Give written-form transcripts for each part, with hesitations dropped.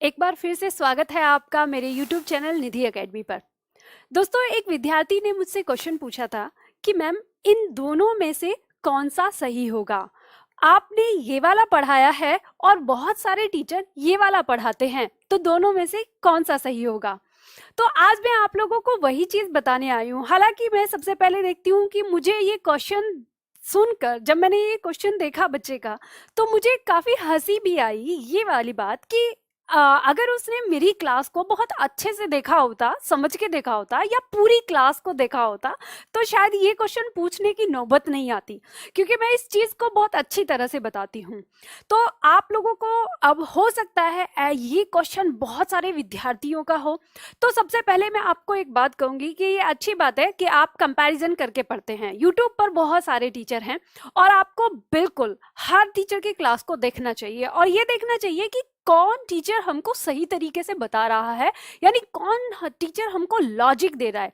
एक बार फिर से स्वागत है आपका मेरे YouTube चैनल निधि एकेडमी पर। दोस्तों, एक विद्यार्थी ने मुझसे क्वेश्चन पूछा था कि मैम, इन दोनों में से कौन सा सही होगा। आपने ये वाला पढ़ाया है और बहुत सारे टीचर ये वाला पढ़ाते हैं, तो दोनों में से कौन सा सही होगा। तो आज मैं आप लोगों को वही चीज बताने आई हूँ। हालांकि मैं सबसे पहले देखती हूँ कि मुझे ये क्वेश्चन सुनकर, जब मैंने ये क्वेश्चन देखा बच्चे का, तो मुझे काफी हंसी भी आई ये वाली बात कि अगर उसने मेरी क्लास को बहुत अच्छे से देखा होता, समझ के देखा होता, या पूरी क्लास को देखा होता, तो शायद ये क्वेश्चन पूछने की नौबत नहीं आती, क्योंकि मैं इस चीज को बहुत अच्छी तरह से बताती हूँ। तो आप लोगों को अब हो सकता है ये क्वेश्चन बहुत सारे विद्यार्थियों का हो। तो सबसे पहले मैं आपको एक बात कहूंगी कि ये अच्छी बात है कि आप कंपैरिजन करके पढ़ते हैं। यूट्यूब पर बहुत सारे टीचर हैं और आपको बिल्कुल हर टीचर की क्लास को देखना चाहिए और ये देखना चाहिए कि कौन टीचर हमको सही तरीके से बता रहा है, यानी कौन टीचर हमको लॉजिक दे रहा है।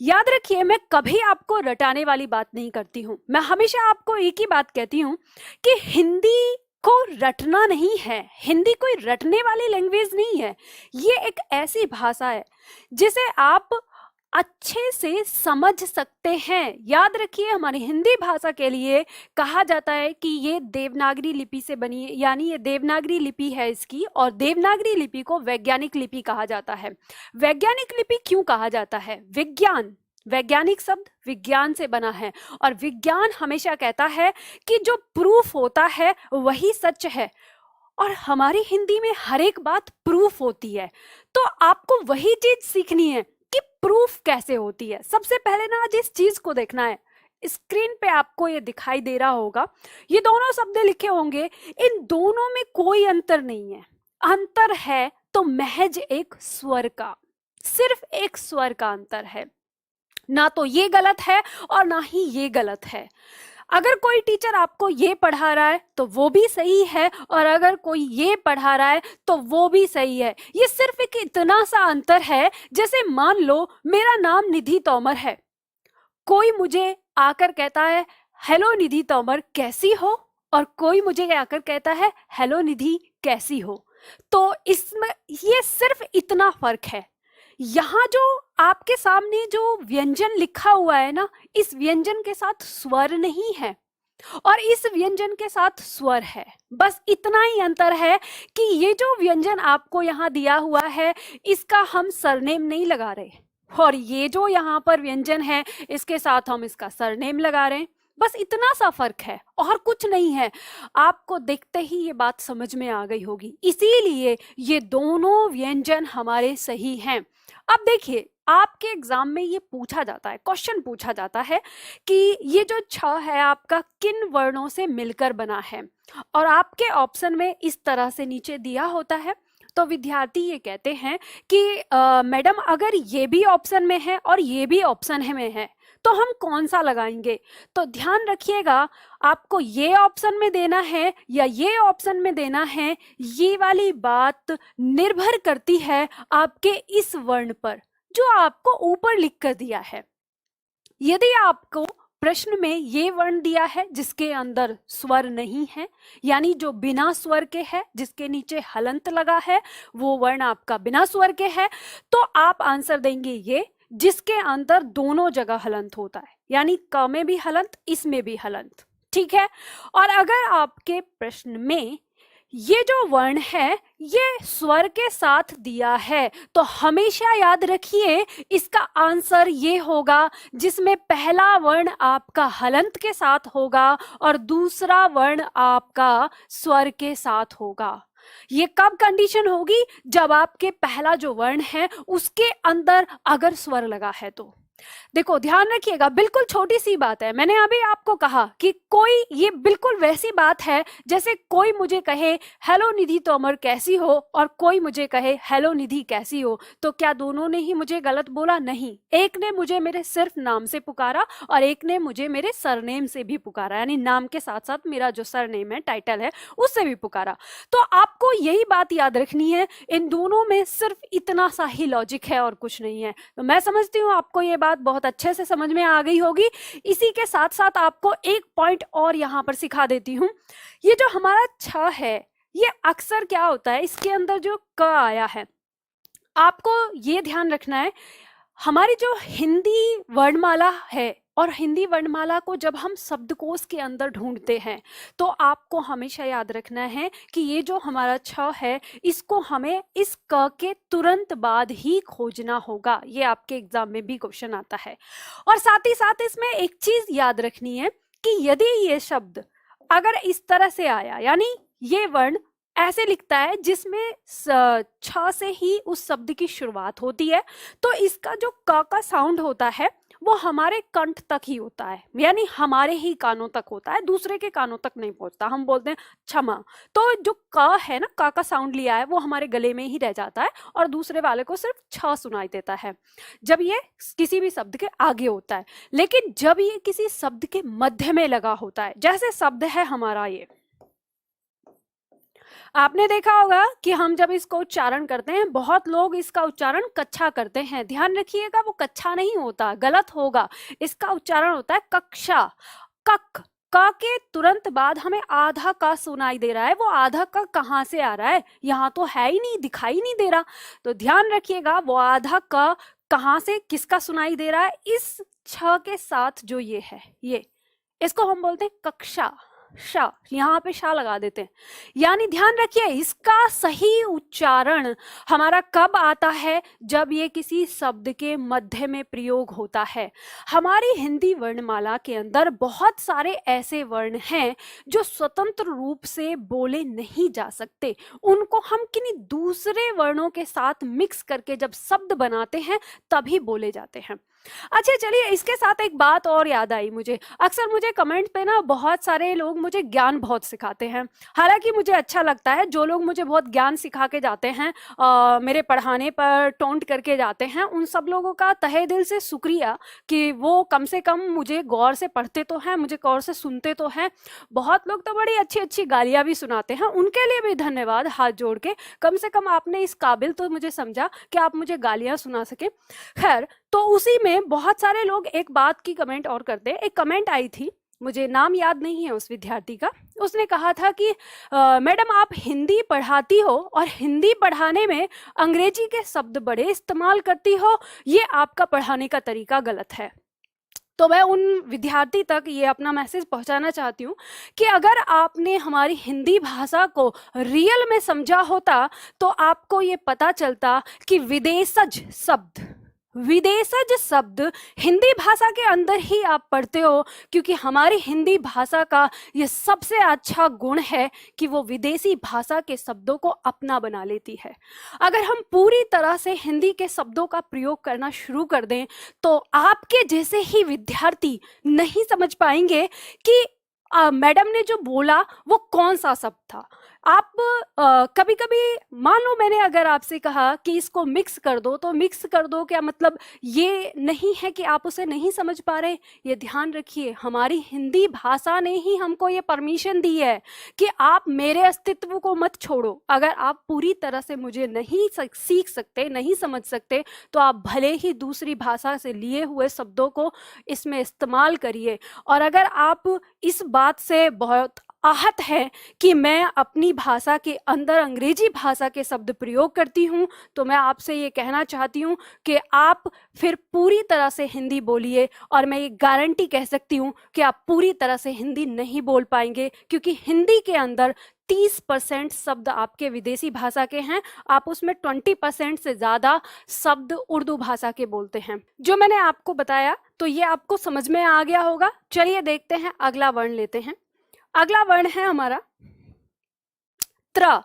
याद रखिए, मैं कभी आपको रटाने वाली बात नहीं करती हूँ। मैं हमेशा आपको एक ही बात कहती हूँ कि हिंदी को रटना नहीं है। हिंदी कोई रटने वाली लैंग्वेज नहीं है। ये एक ऐसी भाषा है जिसे आप अच्छे से समझ सकते हैं। याद रखिए, हमारी हिंदी भाषा के लिए कहा जाता है कि ये देवनागरी लिपि से बनी है, यानी ये देवनागरी लिपि है इसकी, और देवनागरी लिपि को वैज्ञानिक लिपि कहा जाता है। वैज्ञानिक लिपि क्यों कहा जाता है? विज्ञान, वैज्ञानिक शब्द विज्ञान से बना है, और विज्ञान हमेशा कहता है कि जो प्रूफ होता है वही सच है, और हमारी हिंदी में हर एक बात प्रूफ होती है। तो आपको वही चीज सीखनी है कि प्रूफ कैसे होती है। सबसे पहले ना जिस चीज को देखना है, स्क्रीन पे आपको ये दिखाई दे रहा होगा, ये दोनों शब्द लिखे होंगे। इन दोनों में कोई अंतर नहीं है। अंतर है तो महज एक स्वर का, सिर्फ एक स्वर का अंतर है। ना तो ये गलत है और ना ही ये गलत है। अगर कोई टीचर आपको ये पढ़ा रहा है तो वो भी सही है, और अगर कोई ये पढ़ा रहा है तो वो भी सही है। ये सिर्फ एक इतना सा अंतर है, जैसे मान लो मेरा नाम निधि तोमर है, कोई मुझे आकर कहता है हेलो निधि तोमर कैसी हो, और कोई मुझे आकर कहता है हेलो निधि कैसी हो। तो इसमें ये सिर्फ इतना फर्क है। यहाँ जो आपके सामने जो व्यंजन लिखा हुआ है ना, इस व्यंजन के साथ स्वर नहीं है और इस व्यंजन के साथ स्वर है। बस इतना ही अंतर है कि ये जो व्यंजन आपको यहाँ दिया हुआ है, इसका हम सरनेम नहीं लगा रहे, और ये जो यहाँ पर व्यंजन है इसके साथ हम इसका सरनेम लगा रहे हैं। बस इतना सा फर्क है और कुछ नहीं है। आपको देखते ही ये बात समझ में आ गई होगी। इसीलिए ये दोनों व्यंजन हमारे सही हैं। अब देखिए, आपके एग्जाम में ये पूछा जाता है, क्वेश्चन पूछा जाता है कि ये जो छ है आपका किन वर्णों से मिलकर बना है, और आपके ऑप्शन में इस तरह से नीचे दिया होता है। तो विद्यार्थी ये कहते हैं कि मैडम, अगर ये भी ऑप्शन में है और ये भी ऑप्शन में है तो हम कौन सा लगाएंगे। तो ध्यान रखिएगा, आपको ये ऑप्शन में देना है या ये ऑप्शन में देना है, ये वाली बात निर्भर करती है आपके इस वर्ण पर जो आपको ऊपर लिख कर दिया है। यदि आपको प्रश्न में ये वर्ण दिया है जिसके अंदर स्वर नहीं है, यानी जो बिना स्वर के है, जिसके नीचे हलंत लगा है, वो वर्ण आपका बिना स्वर के है, तो आप आंसर देंगे ये जिसके अंदर दोनों जगह हलंत होता है, यानी क में भी हलंत, इसमें भी हलंत। ठीक है। और अगर आपके प्रश्न में ये जो वर्ण है ये स्वर के साथ दिया है, तो हमेशा याद रखिए इसका आंसर ये होगा जिसमें पहला वर्ण आपका हलंत के साथ होगा और दूसरा वर्ण आपका स्वर के साथ होगा। ये कब कंडीशन होगी? जब आपके पहला जो वर्ण है उसके अंदर अगर स्वर लगा है तो। देखो, ध्यान रखिएगा, बिल्कुल छोटी सी बात है। मैंने अभी आपको कहा कि कोई, ये बिल्कुल वैसी बात है जैसे कोई मुझे कहे हेलो निधि तोमर कैसी हो, और कोई मुझे कहे हेलो निधि कैसी हो। तो क्या दोनों ने ही मुझे गलत बोला? नहीं। एक ने मुझे मेरे सिर्फ नाम से पुकारा और एक ने मुझे मेरे सरनेम से भी पुकारा, यानी नाम के साथ साथ मेरा जो सरनेम है, टाइटल है, उससे भी पुकारा। तो आपको यही बात याद रखनी है, इन दोनों में सिर्फ इतना सा ही लॉजिक है और कुछ नहीं है। तो मैं समझती हूँ आपको ये बात बहुत अच्छे से समझ में आ गई होगी। इसी के साथ साथ आपको एक पॉइंट और यहां पर सिखा देती हूं। ये जो हमारा छ है, ये अक्सर क्या होता है, इसके अंदर जो क आया है, आपको ये ध्यान रखना है, हमारी जो हिंदी वर्णमाला है और हिंदी वर्णमाला को जब हम शब्दकोश के अंदर ढूंढते हैं तो आपको हमेशा याद रखना है कि ये जो हमारा छ है इसको हमें इस क के तुरंत बाद ही खोजना होगा। ये आपके एग्जाम में भी क्वेश्चन आता है। और साथ ही साथ इसमें एक चीज याद रखनी है कि यदि ये शब्द अगर इस तरह से आया, यानी ये वर्ण ऐसे लिखता है जिसमें छ से ही उस शब्द की शुरुआत होती है, तो इसका जो क का साउंड होता है वो हमारे कंठ तक ही होता है, यानी हमारे ही कानों तक होता है, दूसरे के कानों तक नहीं पहुंचता। हम बोलते हैं क्षमा, तो जो क है ना, क का साउंड लिया है वो हमारे गले में ही रह जाता है और दूसरे वाले को सिर्फ छ सुनाई देता है जब ये किसी भी शब्द के आगे होता है। लेकिन जब ये किसी शब्द के मध्य में लगा होता है, जैसे शब्द है हमारा ये, आपने देखा होगा कि हम जब इसको उच्चारण करते हैं, बहुत लोग इसका उच्चारण कच्छा करते हैं। ध्यान रखिएगा, वो कच्छा नहीं होता, गलत होगा। इसका उच्चारण होता है कक्षा। कक, क के तुरंत बाद हमें आधा का सुनाई दे रहा है। वो आधा का कहाँ से आ रहा है? यहाँ तो है ही नहीं, दिखाई नहीं दे रहा। तो ध्यान रखिएगा, वो आधा का कहाँ से, किसका सुनाई दे रहा है? इस छ के साथ जो ये है, ये इसको हम बोलते हैं कक्षा। शा, यहाँ पे शा लगा देते हैं। यानी ध्यान रखिए, इसका सही उच्चारण हमारा कब आता है? जब ये किसी शब्द के मध्य में प्रयोग होता है। हमारी हिंदी वर्णमाला के अंदर बहुत सारे ऐसे वर्ण हैं जो स्वतंत्र रूप से बोले नहीं जा सकते, उनको हम किन्हीं दूसरे वर्णों के साथ मिक्स करके जब शब्द बनाते हैं तभी बोले जाते हैं। अच्छा चलिए, इसके साथ एक बात और याद आई मुझे। अक्सर मुझे कमेंट पे ना बहुत सारे लोग मुझे ज्ञान बहुत सिखाते हैं। हालांकि मुझे अच्छा लगता है जो लोग मुझे बहुत ज्ञान सिखा के जाते हैं, मेरे पढ़ाने पर टोंट करके जाते हैं, उन सब लोगों का तहे दिल से शुक्रिया कि वो कम से कम मुझे गौर से पढ़ते तो हैं, मुझे गौर से सुनते तो हैं। बहुत लोग तो बड़ी अच्छी अच्छी गालियाँ भी सुनाते हैं, उनके लिए भी धन्यवाद हाथ जोड़ के। कम से कम आपने इस काबिल तो मुझे समझा कि आप मुझे गालियाँ सुना सके। खैर, तो उसी में बहुत सारे लोग एक बात की कमेंट और करते हैं। एक कमेंट आई थी, मुझे नाम याद नहीं है उस विद्यार्थी का, उसने कहा था कि मैडम आप हिंदी पढ़ाती हो और हिंदी पढ़ाने में अंग्रेजी के शब्द बड़े इस्तेमाल करती हो, ये आपका पढ़ाने का तरीका गलत है। तो मैं उन विद्यार्थी तक ये अपना मैसेज पहुंचाना चाहती हूँ कि अगर आपने हमारी हिंदी भाषा को रियल में समझा होता तो आपको ये पता चलता कि विदेशज शब्द हिंदी भाषा के अंदर ही आप पढ़ते हो, क्योंकि हमारी हिंदी भाषा का ये सबसे अच्छा गुण है कि वो विदेशी भाषा के शब्दों को अपना बना लेती है। अगर हम पूरी तरह से हिंदी के शब्दों का प्रयोग करना शुरू कर दें तो आपके जैसे ही विद्यार्थी नहीं समझ पाएंगे कि मैडम ने जो बोला वो कौन सा शब्द था। आप कभी कभी मान लो मैंने अगर आपसे कहा कि इसको मिक्स कर दो, तो मिक्स कर दो क्या मतलब ये नहीं है कि आप उसे नहीं समझ पा रहे। ये ध्यान रखिए, हमारी हिंदी भाषा ने ही हमको ये परमिशन दी है कि आप मेरे अस्तित्व को मत छोड़ो। अगर आप पूरी तरह से मुझे नहीं सीख सकते, नहीं समझ सकते, तो आप भले ही दूसरी भाषा से लिए हुए शब्दों को इसमें इस्तेमाल करिए। और अगर आप इस बात से बहुत आहत है कि मैं अपनी भाषा के अंदर अंग्रेजी भाषा के शब्द प्रयोग करती हूँ, तो मैं आपसे ये कहना चाहती हूँ कि आप फिर पूरी तरह से हिंदी बोलिए। और मैं ये गारंटी कह सकती हूँ कि आप पूरी तरह से हिंदी नहीं बोल पाएंगे, क्योंकि हिंदी के अंदर 30% शब्द आपके विदेशी भाषा के हैं, आप उसमें 20% से ज़्यादा शब्द उर्दू भाषा के बोलते हैं। जो मैंने आपको बताया तो ये आपको समझ में आ गया होगा। चलिए देखते हैं, अगला वर्ण लेते हैं। अगला वर्ण है हमारा त्र।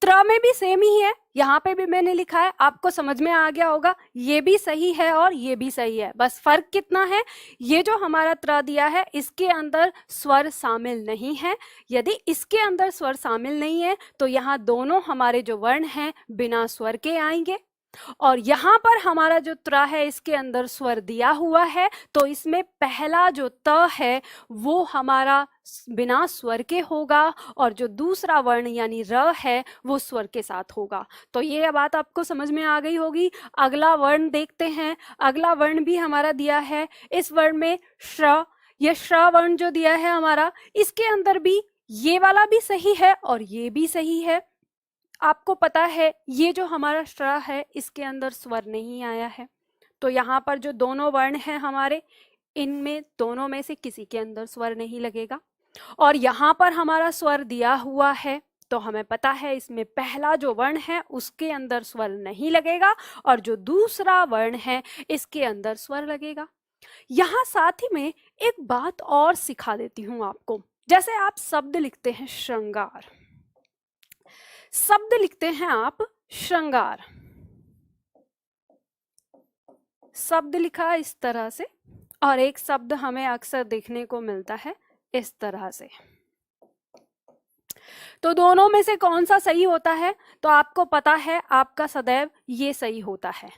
त्र में भी सेम ही है, यहाँ पे भी मैंने लिखा है, आपको समझ में आ गया होगा। ये भी सही है और ये भी सही है, बस फर्क कितना है, ये जो हमारा त्र दिया है इसके अंदर स्वर शामिल नहीं है। यदि इसके अंदर स्वर शामिल नहीं है तो यहाँ दोनों हमारे जो वर्ण हैं बिना स्वर के आएंगे। और यहाँ पर हमारा जो त्र है इसके अंदर स्वर दिया हुआ है, तो इसमें पहला जो त है वो हमारा बिना स्वर के होगा और जो दूसरा वर्ण यानी र है वो स्वर के साथ होगा। तो ये बात आपको समझ में आ गई होगी। अगला वर्ण देखते हैं। अगला वर्ण भी हमारा दिया है, इस वर्ण में श्र, ये श्र वर्ण जो दिया है हमारा, इसके अंदर भी ये वाला भी सही है और ये भी सही है। आपको पता है ये जो हमारा श है इसके अंदर स्वर नहीं आया है, तो यहाँ पर जो दोनों वर्ण हैं हमारे, इनमें दोनों में से किसी के अंदर स्वर नहीं लगेगा। और यहाँ पर हमारा स्वर दिया हुआ है, तो हमें पता है इसमें पहला जो वर्ण है उसके अंदर स्वर नहीं लगेगा और जो दूसरा वर्ण है इसके अंदर स्वर लगेगा। यहाँ साथ ही में एक बात और सिखा देती हूँ आपको। जैसे आप शब्द लिखते हैं श्रृंगार, शब्द लिखते हैं आप श्रृंगार, शब्द लिखा इस तरह से, और एक शब्द हमें अक्सर देखने को मिलता है इस तरह से। तो दोनों में से कौन सा सही होता है? तो आपको पता है आपका सदैव ये सही होता है।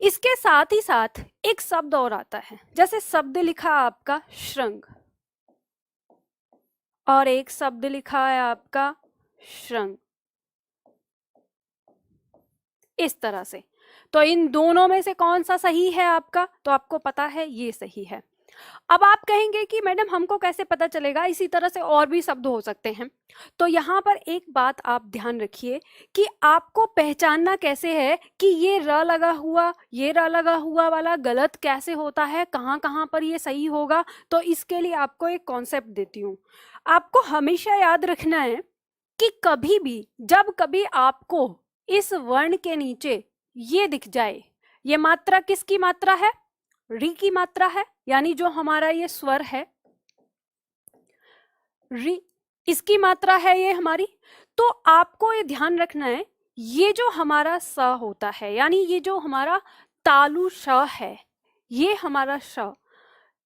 इसके साथ ही साथ एक शब्द और आता है, जैसे शब्द लिखा आपका श्रृंग और एक शब्द लिखा है आपका श्रृंग, इस तरह से। तो इन दोनों में से कौन सा सही है आपका? तो आपको पता है ये सही है। अब आप कहेंगे कि मैडम हमको कैसे पता चलेगा, इसी तरह से और भी शब्द हो सकते हैं। तो यहाँ पर एक बात आप ध्यान रखिए कि आपको पहचानना कैसे है कि ये र लगा हुआ, ये र लगा हुआ वाला गलत कैसे होता है, कहाँ कहाँ पर ये सही होगा। तो इसके लिए आपको एक कॉन्सेप्ट देती हूँ। आपको हमेशा याद रखना है कि कभी भी जब कभी आपको इस वर्ण के नीचे ये दिख जाए, ये मात्रा किसकी मात्रा है? री की मात्रा है, यानी जो हमारा ये स्वर है री, इसकी मात्रा है ये हमारी। तो आपको ये ध्यान रखना है ये जो हमारा स होता है, यानी ये जो हमारा तालु श है, ये हमारा श,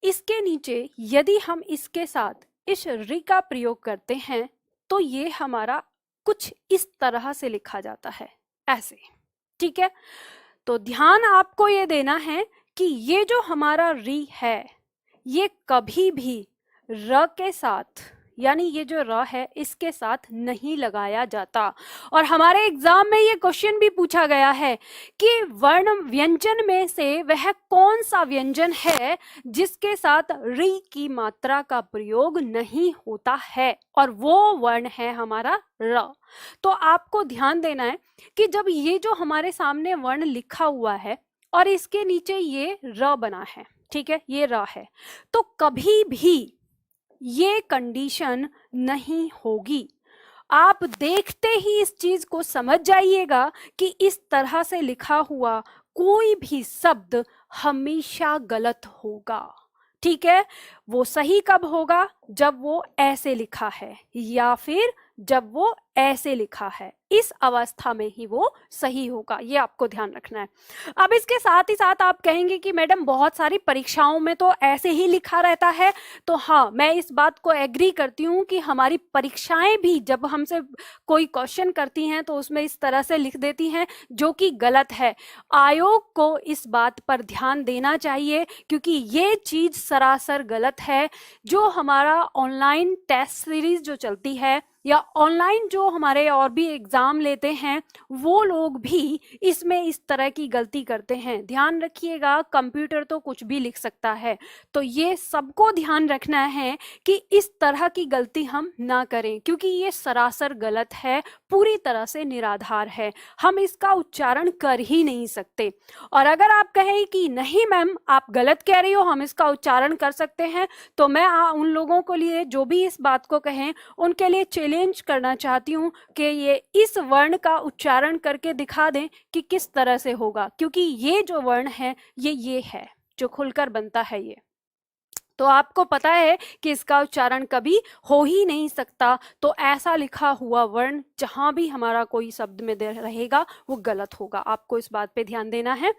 इसके नीचे यदि हम इसके साथ इस री का प्रयोग करते हैं तो ये हमारा कुछ इस तरह से लिखा जाता है, ऐसे। ठीक है, तो ध्यान आपको ये देना है कि ये जो हमारा री है ये कभी भी र के साथ, यानी ये जो र है इसके साथ नहीं लगाया जाता। और हमारे एग्जाम में ये क्वेश्चन भी पूछा गया है कि वर्ण व्यंजन में से वह कौन सा व्यंजन है जिसके साथ री की मात्रा का प्रयोग नहीं होता है, और वो वर्ण है हमारा र। तो आपको ध्यान देना है कि जब ये जो हमारे सामने वर्ण लिखा हुआ है और इसके नीचे ये र बना है, ठीक है, ये र है, तो कभी भी ये कंडीशन नहीं होगी। आप देखते ही इस चीज को समझ जाइएगा कि इस तरह से लिखा हुआ कोई भी शब्द हमेशा गलत होगा। ठीक है, वो सही कब होगा? जब वो ऐसे लिखा है या फिर जब वो ऐसे लिखा है, इस अवस्था में ही वो सही होगा, ये आपको ध्यान रखना है। अब इसके साथ ही साथ आप कहेंगे कि मैडम बहुत सारी परीक्षाओं में तो ऐसे ही लिखा रहता है। तो हाँ, मैं इस बात को एग्री करती हूँ कि हमारी परीक्षाएं भी जब हमसे कोई क्वेश्चन करती हैं तो उसमें इस तरह से लिख देती हैं, जो कि गलत है। आयोग को इस बात पर ध्यान देना चाहिए क्योंकि ये चीज सरासर गलत है। जो हमारा ऑनलाइन टेस्ट सीरीज जो चलती है या ऑनलाइन जो हमारे और भी एग्जाम लेते हैं, वो लोग भी इसमें इस तरह की गलती करते हैं। ध्यान रखिएगा, कंप्यूटर तो कुछ भी लिख सकता है, तो ये सबको ध्यान रखना है कि इस तरह की गलती हम ना करें, क्योंकि ये सरासर गलत है, पूरी तरह से निराधार है, हम इसका उच्चारण कर ही नहीं सकते। और अगर आप कहें कि नहीं मैम आप गलत कह रही हो, हम इसका उच्चारण कर सकते हैं, तो मैं उन लोगों के लिए जो भी इस बात को कहें उनके लिए चैलेंज करना चाहती हूँ कि ये इस वर्ण का उच्चारण करके दिखा दें कि किस तरह से होगा, क्योंकि ये जो वर्ण है ये है जो खुलकर बनता है ये, तो आपको पता है कि इसका उच्चारण कभी हो ही नहीं सकता। तो ऐसा लिखा हुआ वर्ण जहां भी हमारा कोई शब्द में रहेगा वो गलत होगा, आपको इस बात पे ध्यान देना है।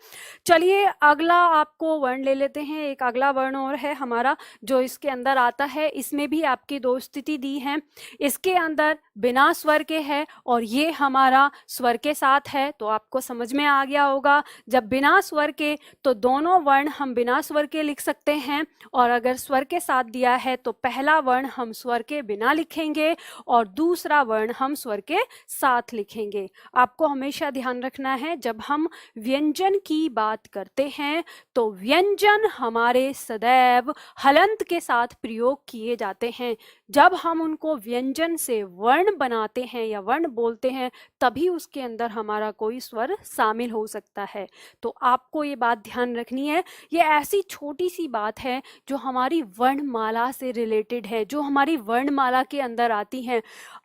चलिए अगला आपको वर्ण ले लेते हैं। एक अगला वर्ण और है हमारा जो इसके अंदर आता है, इसमें भी आपकी दो स्थिति दी है। इसके अंदर बिना स्वर के है और ये हमारा स्वर के साथ है, तो आपको समझ में आ गया होगा। जब बिना स्वर के, तो दोनों वर्ण हम बिना स्वर के लिख सकते हैं, और अगर अगर स्वर के साथ दिया है तो पहला वर्ण हम स्वर के बिना लिखेंगे और दूसरा वर्ण हम स्वर के साथ लिखेंगे। आपको हमेशा ध्यान रखना है, जब हम व्यंजन की बात करते हैं तो व्यंजन हमारे सदैव हलंत के साथ प्रयोग किए जाते हैं। जब हम उनको व्यंजन से वर्ण बनाते हैं या वर्ण बोलते हैं तभी उसके अंदर हमारा कोई स्वर शामिल हो सकता है। तो आपको ये बात ध्यान रखनी है। ये ऐसी छोटी सी बात है जो हमारी वर्णमाला से रिलेटेड है, जो हमारी वर्णमाला के अंदर आती हैं।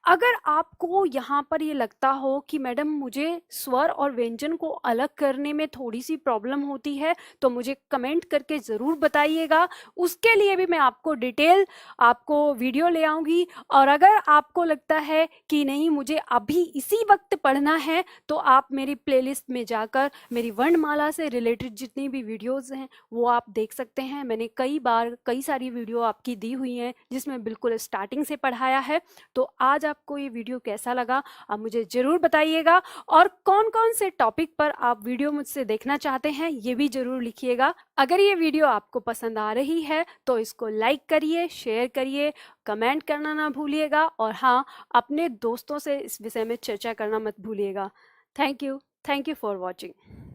अगर आपको यहाँ पर ये लगता हो कि मैडम मुझे स्वर और व्यंजन को अलग करने में थोड़ी सी प्रॉब्लम होती है तो मुझे कमेंट करके ज़रूर बताइएगा। उसके लिए भी मैं आपको डिटेल आपको वीडियो ले आऊँगी। और अगर आपको लगता है कि नहीं मुझे अभी इसी वक्त पढ़ना है तो आप मेरी प्लेलिस्ट में जाकर मेरी वर्णमाला से रिलेटेड जितनी भी वीडियोस हैं वो आप देख सकते हैं। मैंने कई बार कई सारी वीडियो आपकी दी हुई हैं जिसमें बिल्कुल स्टार्टिंग से पढ़ाया है। तो आज आपको ये वीडियो कैसा लगा आप मुझे ज़रूर बताइएगा, और कौन कौन से टॉपिक पर आप वीडियो मुझसे देखना चाहते हैं ये भी ज़रूर लिखिएगा। अगर ये वीडियो आपको पसंद आ रही है तो इसको लाइक करिए, शेयर करिए, कमेंट करना ना भूलिएगा, और हाँ, अपने दोस्तों से इस विषय में चर्चा करना मत भूलिएगा। Thank you for watching.